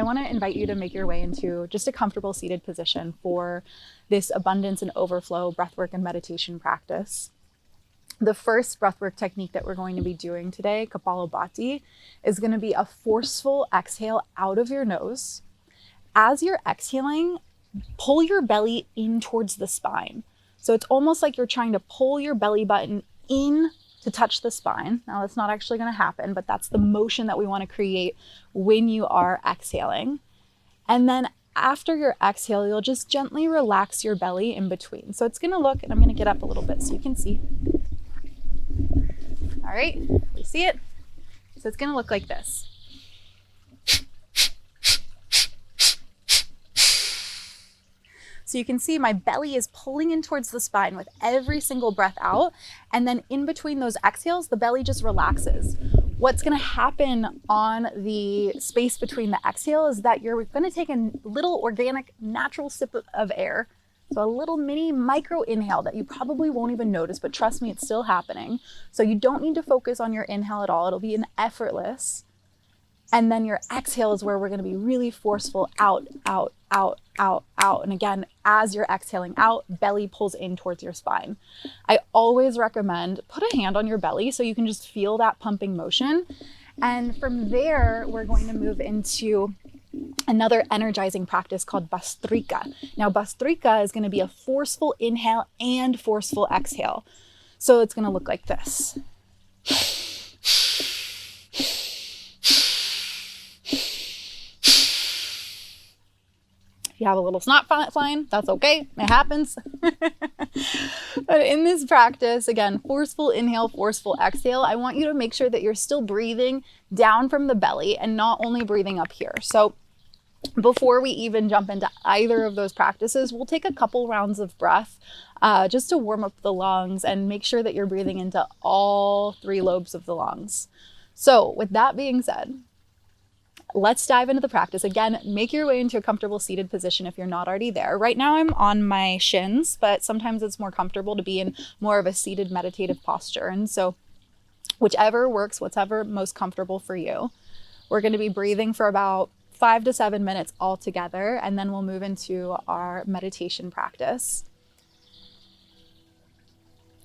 I want to invite you to make your way into just a comfortable seated position for this abundance and overflow breathwork and meditation practice. The first breathwork technique that we're going to be doing today, Kapalabhati, is going to be a forceful exhale out of your nose. As you're exhaling, pull your belly in towards the spine. So it's almost like you're trying to pull your belly button in to touch the spine. Now that's not actually going to happen, but that's the motion that we want to create when you are exhaling. And then after your exhale, you'll just gently relax your belly in between. So it's going to look, and I'm going to get up a little bit so you can see. All right, you see it? So it's going to look like this. So you can see my belly is pulling in towards the spine with every single breath out. And then in between those exhales, the belly just relaxes. What's going to happen on the space between the exhale is that you're going to take a little organic, natural sip of air. So a little mini micro inhale that you probably won't even notice, but trust me, it's still happening. So you don't need to focus on your inhale at all. It'll be an effortless. And then your exhale is where we're going to be really forceful out, out, out, out, out. And again, as you're exhaling out, belly pulls in towards your spine. I always recommend put a hand on your belly so you can just feel that pumping motion. And from there, we're going to move into another energizing practice called Bhastrika. Now, Bhastrika is going to be a forceful inhale and forceful exhale. So it's going to look like this. You have a little snot flying, that's okay, it happens. But in this practice, again, forceful inhale, forceful exhale, I want you to make sure that you're still breathing down from the belly and not only breathing up here. So before we even jump into either of those practices, we'll take a couple rounds of breath just to warm up the lungs and make sure that you're breathing into all three lobes of the lungs. So with that being said, let's dive into the practice. Again, make your way into a comfortable seated position if you're not already there. Right now I'm on my shins, but sometimes it's more comfortable to be in more of a seated meditative posture. And so whichever works, whatever most comfortable for you. We're going to be breathing for about 5 to 7 minutes all together, and then we'll move into our meditation practice.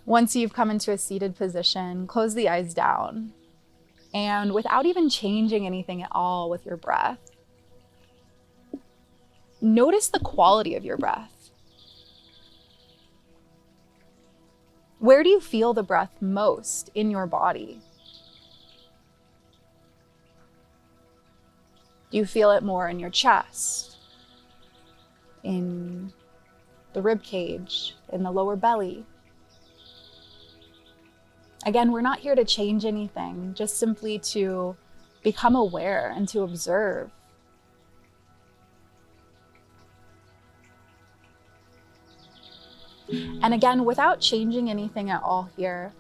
Once you've come into a seated position, close the eyes down. And without even changing anything at all with your breath, notice the quality of your breath. Where do you feel the breath most in your body? Do you feel it more in your chest, in the rib cage, in the lower belly? Again, we're not here to change anything, just simply to become aware and to observe. And again, without changing anything at all here,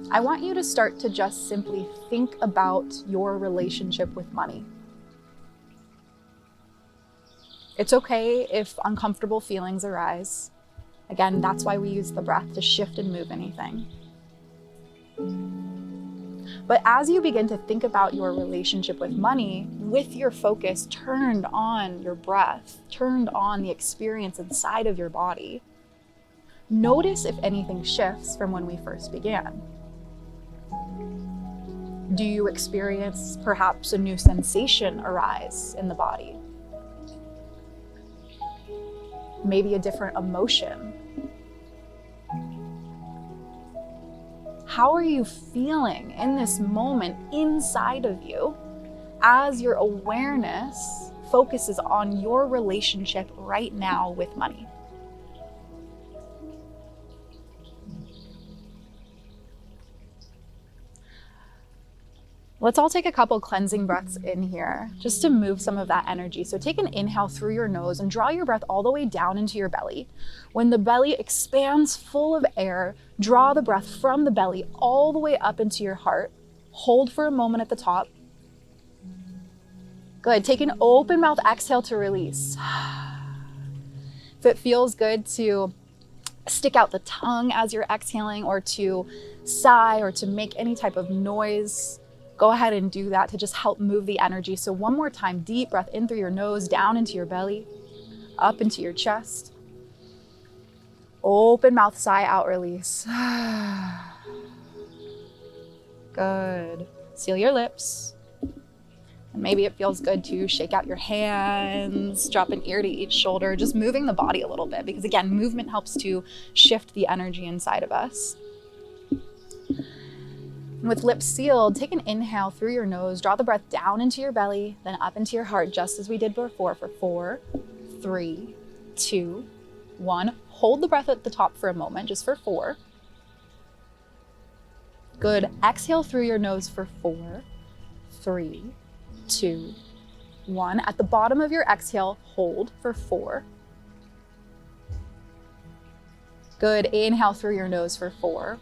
I want you to start to just simply think about your relationship with money. It's okay if uncomfortable feelings arise. Again, that's why we use the breath to shift and move anything. But as you begin to think about your relationship with money, with your focus turned on your breath, turned on the experience inside of your body, notice if anything shifts from when we first began. Do you experience perhaps a new sensation arise in the body? Maybe a different emotion? How are you feeling in this moment inside of you as your awareness focuses on your relationship right now with money? Let's all take a couple cleansing breaths in here just to move some of that energy. So take an inhale through your nose and draw your breath all the way down into your belly. When the belly expands full of air, draw the breath from the belly all the way up into your heart. Hold for a moment at the top. Good. Take an open mouth exhale to release. If it feels good to stick out the tongue as you're exhaling, or to sigh, or to make any type of noise, Go ahead and do that to just help move the energy. So one more time, deep breath in through your nose, down into your belly, up into your chest. Open mouth, sigh out, release. Good. Seal your lips. And maybe it feels good to shake out your hands, drop an ear to each shoulder, just moving the body a little bit, because again, movement helps to shift the energy inside of us. With lips sealed, take an inhale through your nose, draw the breath down into your belly, then up into your heart, just as we did before, for 4, 3, 2, 1. Hold the breath at the top for a moment, just for 4. Good. Exhale through your nose for 4, 3, 2, 1. At the bottom of your exhale, hold for 4. Good. Inhale through your nose for 4.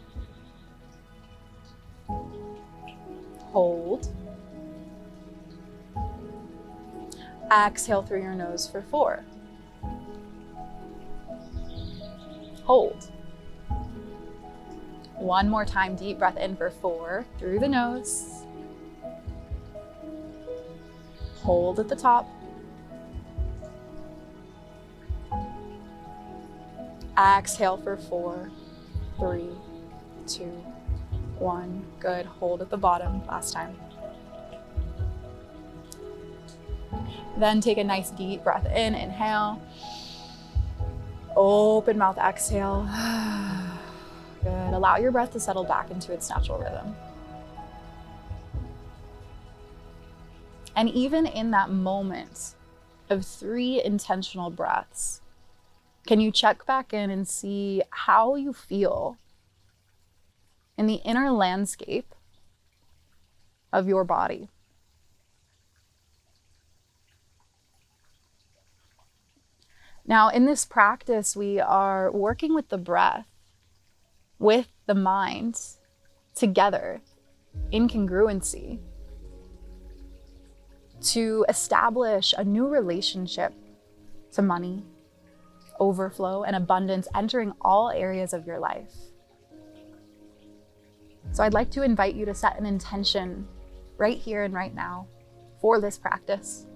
Hold. Exhale through your nose for 4. Hold. One more time, deep breath in for 4 through the nose. Hold at the top. Exhale for 4, 3, 2, 1. Good. Hold at the bottom. Last time. Then take a nice deep breath in. Inhale. Open mouth. Exhale. Good. Allow your breath to settle back into its natural rhythm. And even in that moment of 3 intentional breaths, can you check back in and see how you feel in the inner landscape of your body? Now, in this practice, we are working with the breath, with the mind, together in congruency, to establish a new relationship to money, overflow, and abundance entering all areas of your life. So I'd like to invite you to set an intention right here and right now for this practice.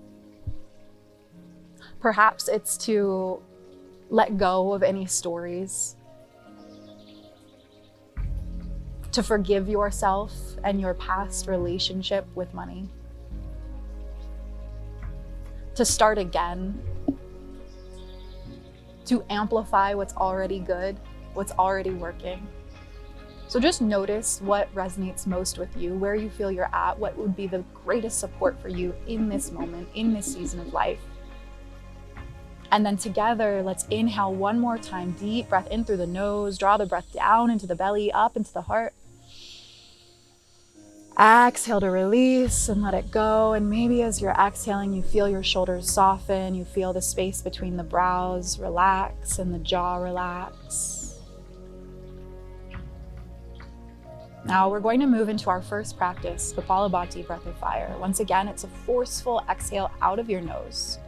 Perhaps it's to let go of any stories, to forgive yourself and your past relationship with money, to start again, to amplify what's already good, what's already working. So just notice what resonates most with you, where you feel you're at, what would be the greatest support for you in this moment, in this season of life. And then together, let's inhale one more time, deep breath in through the nose, draw the breath down into the belly, up into the heart. Exhale to release and let it go. And maybe as you're exhaling, you feel your shoulders soften, you feel the space between the brows relax and the jaw relax. Now we're going to move into our first practice, Kapalabhati, breath of fire. Once again, it's a forceful exhale out of your nose.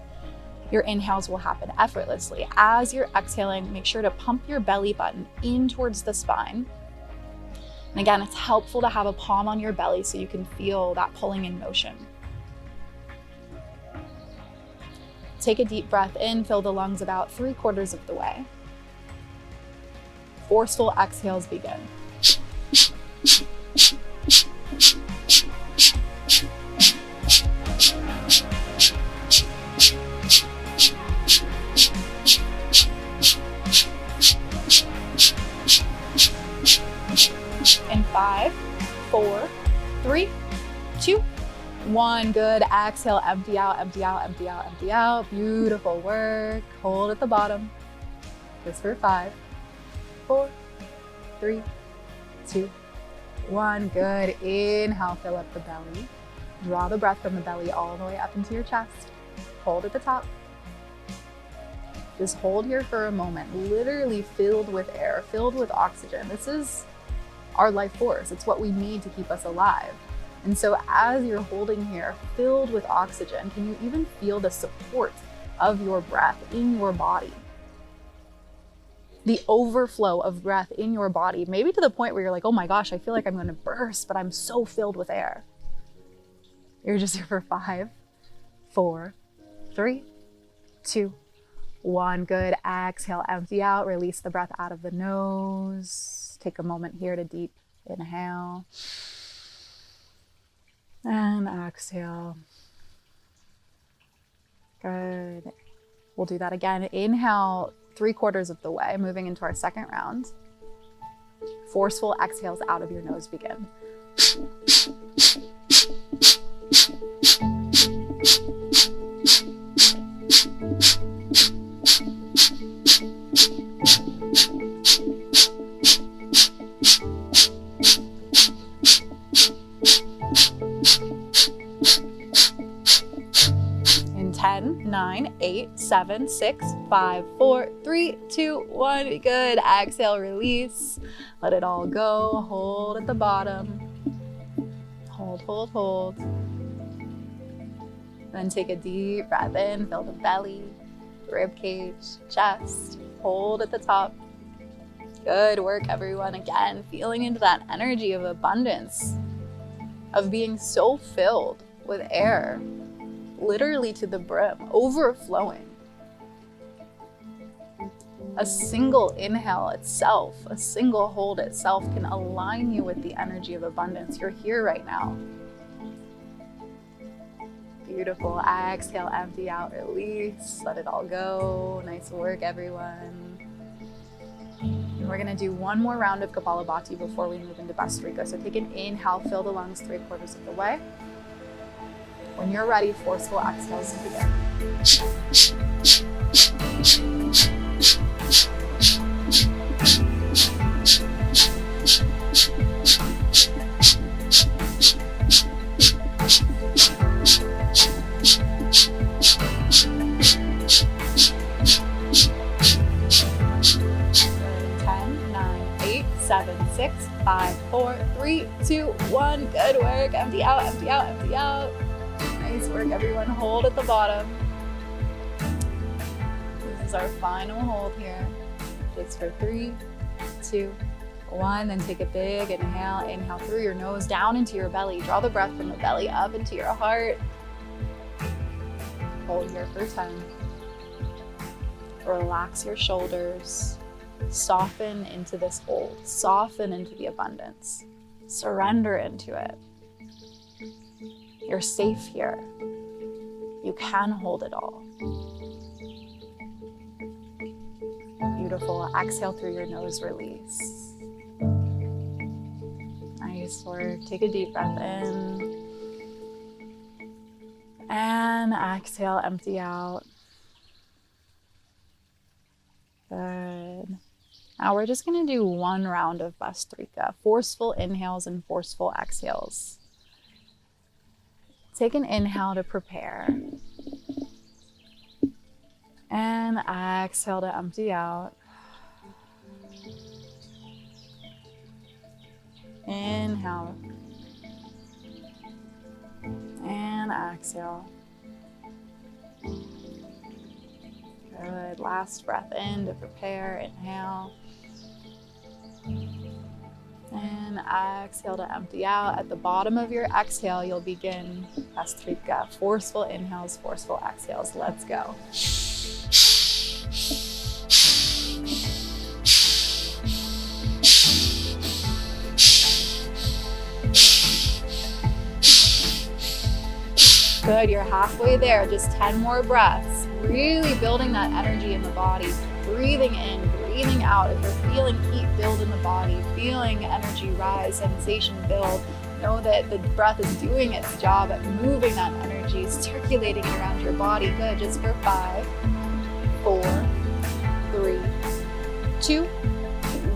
Your inhales will happen effortlessly. As you're exhaling, make sure to pump your belly button in towards the spine. And again, it's helpful to have a palm on your belly so you can feel that pulling in motion. Take a deep breath in, fill the lungs about 3/4 of the way. Forceful exhales begin. In 5, 4, 3, 2, 1. Good. Exhale, empty out, empty out, empty out, empty out. Beautiful work. Hold at the bottom. Just for 5, 4, 3, 2, 1. Good. Inhale, fill up the belly. Draw the breath from the belly all the way up into your chest. Hold at the top. Just hold here for a moment, literally filled with air, filled with oxygen. This is our life force. It's what we need to keep us alive. And so as you're holding here, filled with oxygen, can you even feel the support of your breath in your body? The overflow of breath in your body, maybe to the point where you're like, oh my gosh, I feel like I'm going to burst, but I'm so filled with air. You're just here for 5, 4, 3, 2, 1. Good. Exhale, empty out. Release the breath out of the nose. Take a moment here to deep inhale. And exhale. Good. We'll do that again. Inhale 3/4 of the way, moving into our second round. Forceful exhales out of your nose begin. In 10, 9, 8, 7, 6, 5, 4, 3, 2, 1. Good. Exhale, release. Let it all go. Hold at the bottom. Hold, hold, hold. Then take a deep breath in. Fill the belly, rib cage, chest. Hold at the top. Good work, everyone. Again, feeling into that energy of abundance, of being so filled with air, literally to the brim, overflowing. A single inhale itself, a single hold itself can align you with the energy of abundance. You're here right now. Beautiful. Exhale, empty out, release, let it all go. Nice work, everyone. And we're gonna do one more round of Kapalabhati before we move into Bhastrika. So take an inhale, fill the lungs 3/4 of the way. When you're ready, forceful exhales begin. Seven, 6, 5, 4, 3, 2, 1. Good work. Empty out, empty out, empty out. Nice work, everyone. Hold at the bottom. This is our final hold here. Just for 3, 2, 1. Then take a big inhale. Inhale through your nose, down into your belly. Draw the breath from the belly up into your heart. Hold here for 10. Relax your shoulders. Soften into this hold. Soften into the abundance. Surrender into it. You're safe here. You can hold it all. Beautiful. Exhale through your nose, release. Nice work. Take a deep breath in. And exhale, empty out. Good. Now we're just going to do one round of Bhastrika. Forceful inhales and forceful exhales. Take an inhale to prepare. And exhale to empty out. Inhale. And exhale. Good. Last breath in to prepare. Inhale. And exhale to empty out. At the bottom of your exhale, you'll begin Bhastrika. Forceful inhales, forceful exhales. Let's go. Good, you're halfway there. Just 10 more breaths. Really building that energy in the body. Breathing in, breathing out. If you're feeling heat build in the body, feeling energy rise, sensation build, know that the breath is doing its job at moving that energy, circulating it around your body. Good, just for 5, 4, 3, 2,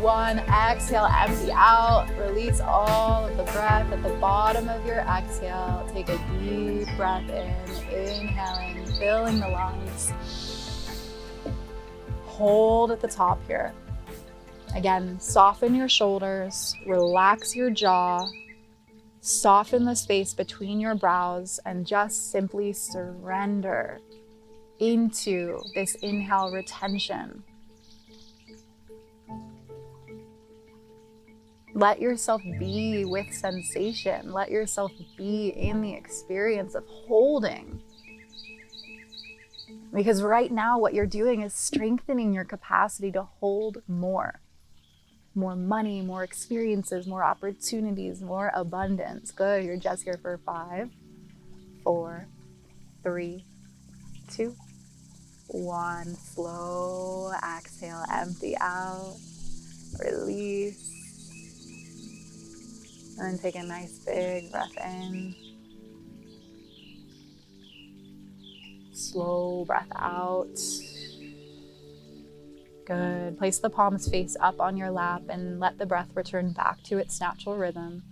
1. Exhale, empty out. Release all of the breath at the bottom of your exhale. Take a deep breath in, inhaling, filling the lungs. Hold at the top here. Again, soften your shoulders, relax your jaw, soften the space between your brows, and just simply surrender into this inhale retention. Let yourself be with sensation. Let yourself be in the experience of holding. Because right now, what you're doing is strengthening your capacity to hold more. More money, more experiences, more opportunities, more abundance. Good, you're just here for 5, 4, 3, 2, 1. Slow exhale, empty out, release. And then take a nice big breath in. Slow breath out. Good. Place the palms face up on your lap and let the breath return back to its natural rhythm.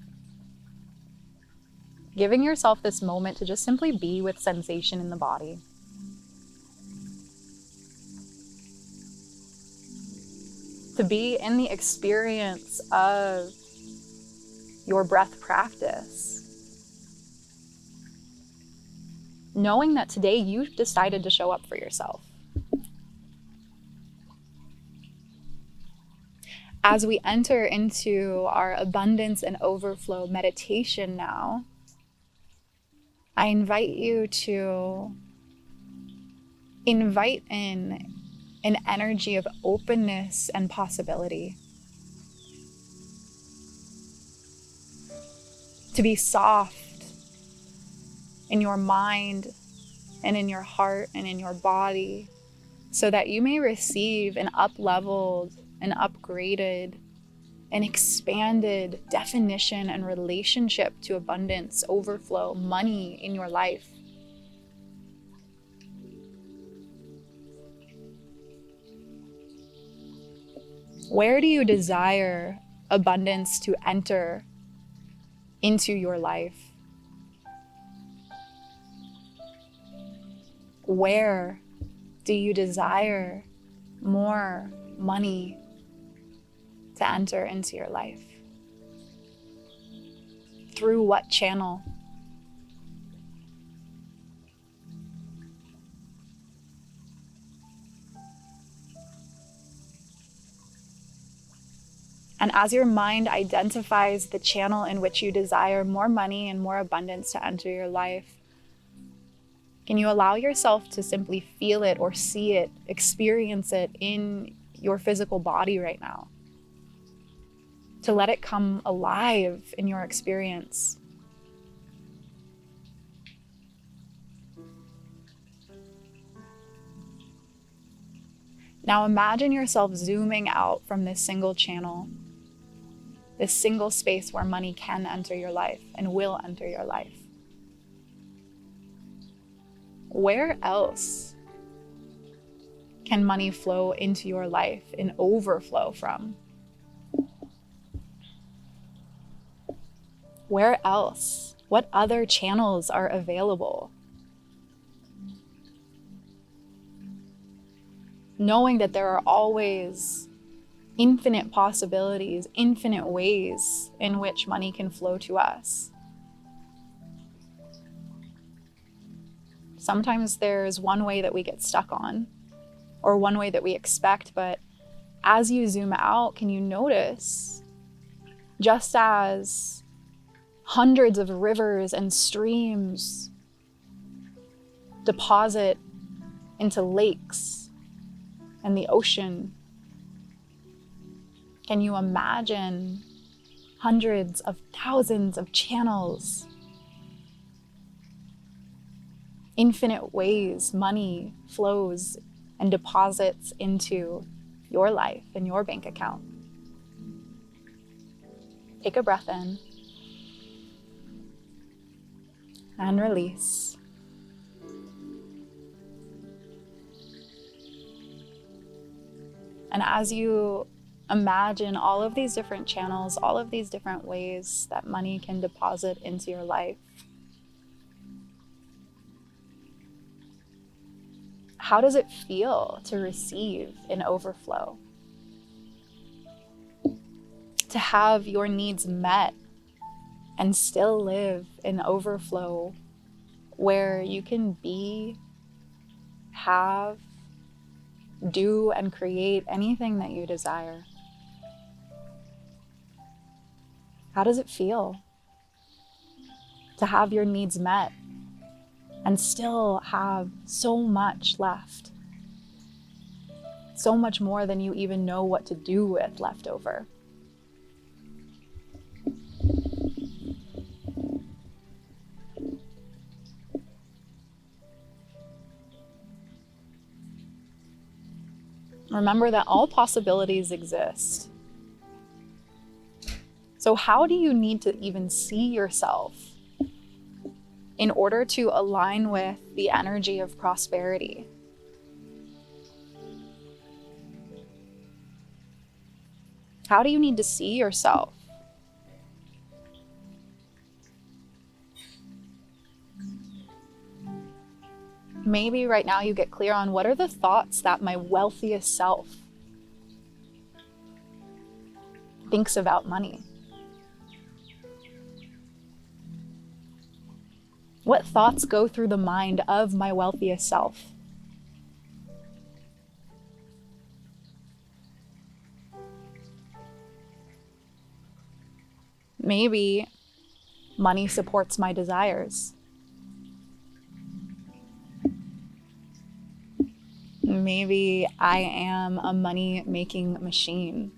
Giving yourself this moment to just simply be with sensation in the body. To be in the experience of your breath practice. Knowing that today you've decided to show up for yourself. As we enter into our abundance and overflow meditation now, I invite you to invite in an energy of openness and possibility. To be soft in your mind and in your heart and in your body so that you may receive an up-leveled, an upgraded, an expanded definition and relationship to abundance, overflow, money in your life. Where do you desire abundance to enter into your life? Where do you desire more money to enter into your life? Through what channel? And as your mind identifies the channel in which you desire more money and more abundance to enter your life, can you allow yourself to simply feel it or see it, experience it in your physical body right now? To let it come alive in your experience. Now imagine yourself zooming out from this single channel, this single space where money can enter your life and will enter your life. Where else can money flow into your life and overflow from? Where else? What other channels are available? Knowing that there are always infinite possibilities, infinite ways in which money can flow to us. Sometimes there's one way that we get stuck on, or one way that we expect, but as you zoom out, can you notice, just as hundreds of rivers and streams deposit into lakes and the ocean, can you imagine hundreds of thousands of channels, infinite ways money flows and deposits into your life and your bank account? Take a breath in and release. And as you imagine all of these different channels, all of these different ways that money can deposit into your life, how does it feel to receive an overflow? To have your needs met and still live in overflow where you can be, have, do, and create anything that you desire. How does it feel to have your needs met and still have so much left? So much more than you even know what to do with left over. Remember that all possibilities exist. So how do you need to even see yourself in order to align with the energy of prosperity? How do you need to see yourself? Maybe right now you get clear on what are the thoughts that my wealthiest self thinks about money. What thoughts go through the mind of my wealthiest self? Maybe money supports my desires. Maybe I am a money-making machine.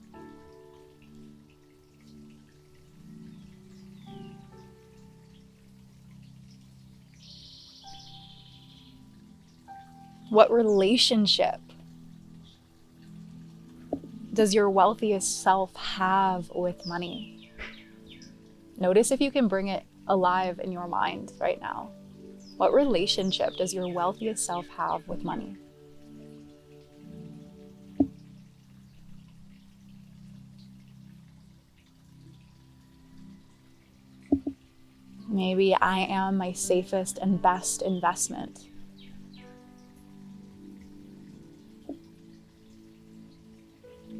What relationship does your wealthiest self have with money? Notice if you can bring it alive in your mind right now. What relationship does your wealthiest self have with money? Maybe I am my safest and best investment.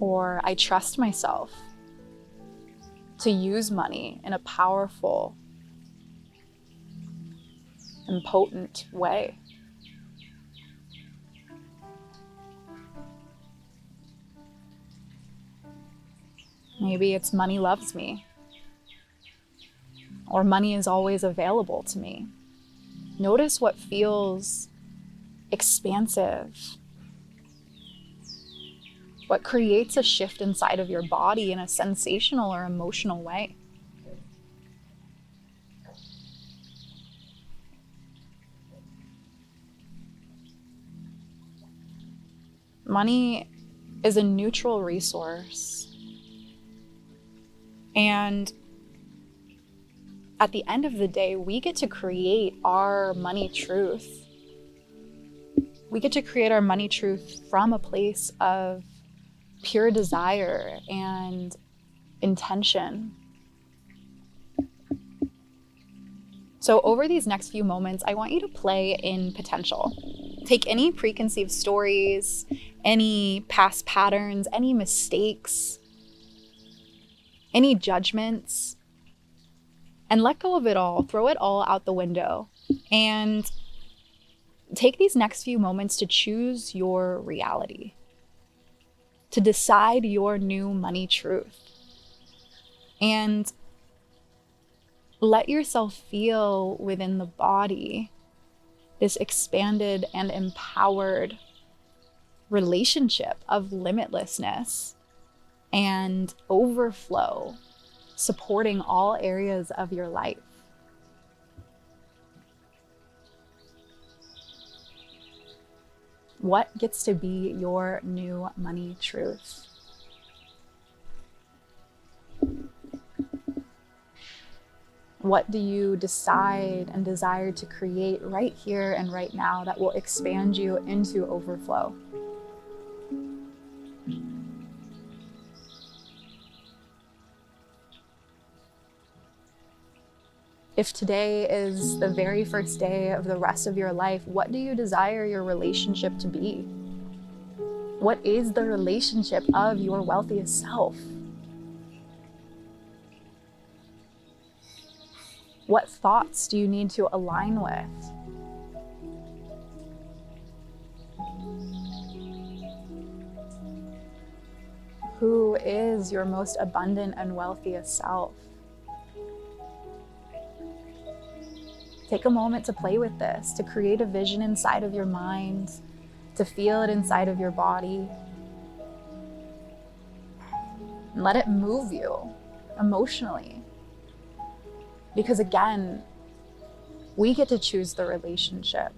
Or I trust myself to use money in a powerful and potent way. Maybe it's money loves me, or money is always available to me. Notice what feels expansive, what creates a shift inside of your body in a sensational or emotional way. Money is a neutral resource. And at the end of the day, we get to create our money truth. We get to create our money truth from a place of pure desire and intention. So over these next few moments, I want you to play in potential. Take any preconceived stories, any past patterns, any mistakes, any judgments, and let go of it all. Throw it all out the window and take these next few moments to choose your reality, to decide your new money truth, and let yourself feel within the body this expanded and empowered relationship of limitlessness and overflow, supporting all areas of your life. What gets to be your new money truth? What do you decide and desire to create right here and right now that will expand you into overflow? If today is the very first day of the rest of your life, what do you desire your relationship to be? What is the relationship of your wealthiest self? What thoughts do you need to align with? Who is your most abundant and wealthiest self? Take a moment to play with this, to create a vision inside of your mind, to feel it inside of your body. And let it move you emotionally. Because again, we get to choose the relationship.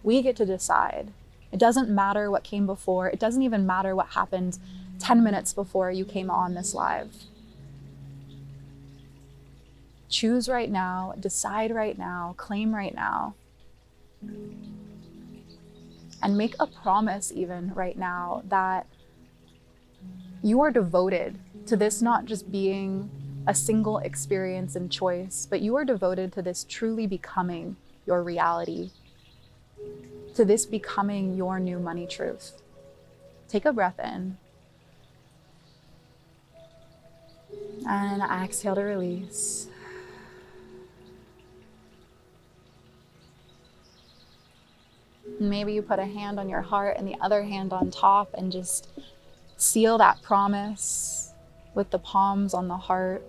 We get to decide. It doesn't matter what came before. It doesn't even matter what happened 10 minutes before you came on this live. Choose right now, decide right now, claim right now. And make a promise even right now that you are devoted to this not just being a single experience and choice, but you are devoted to this truly becoming your reality, to this becoming your new money truth. Take a breath in. And exhale to release. Maybe you put a hand on your heart and the other hand on top and just seal that promise with the palms on the heart.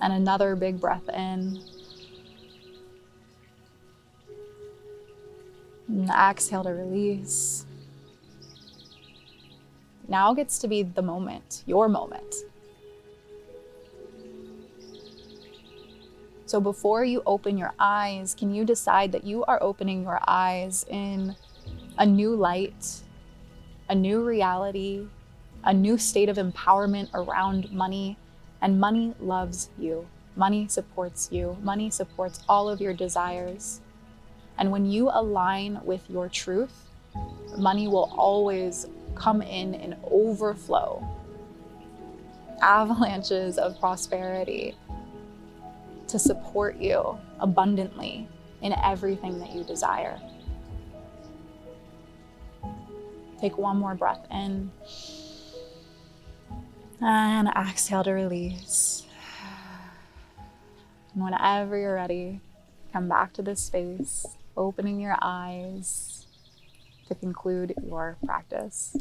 And another big breath in. And exhale to release. Now gets to be the moment, your moment. So before you open your eyes, can you decide that you are opening your eyes in a new light, a new reality, a new state of empowerment around money? And money loves you. Money supports you. Money supports all of your desires. And when you align with your truth, money will always come in overflow, avalanches of prosperity to support you abundantly in everything that you desire. Take one more breath in and exhale to release. And whenever you're ready, come back to this space, opening your eyes to conclude your practice.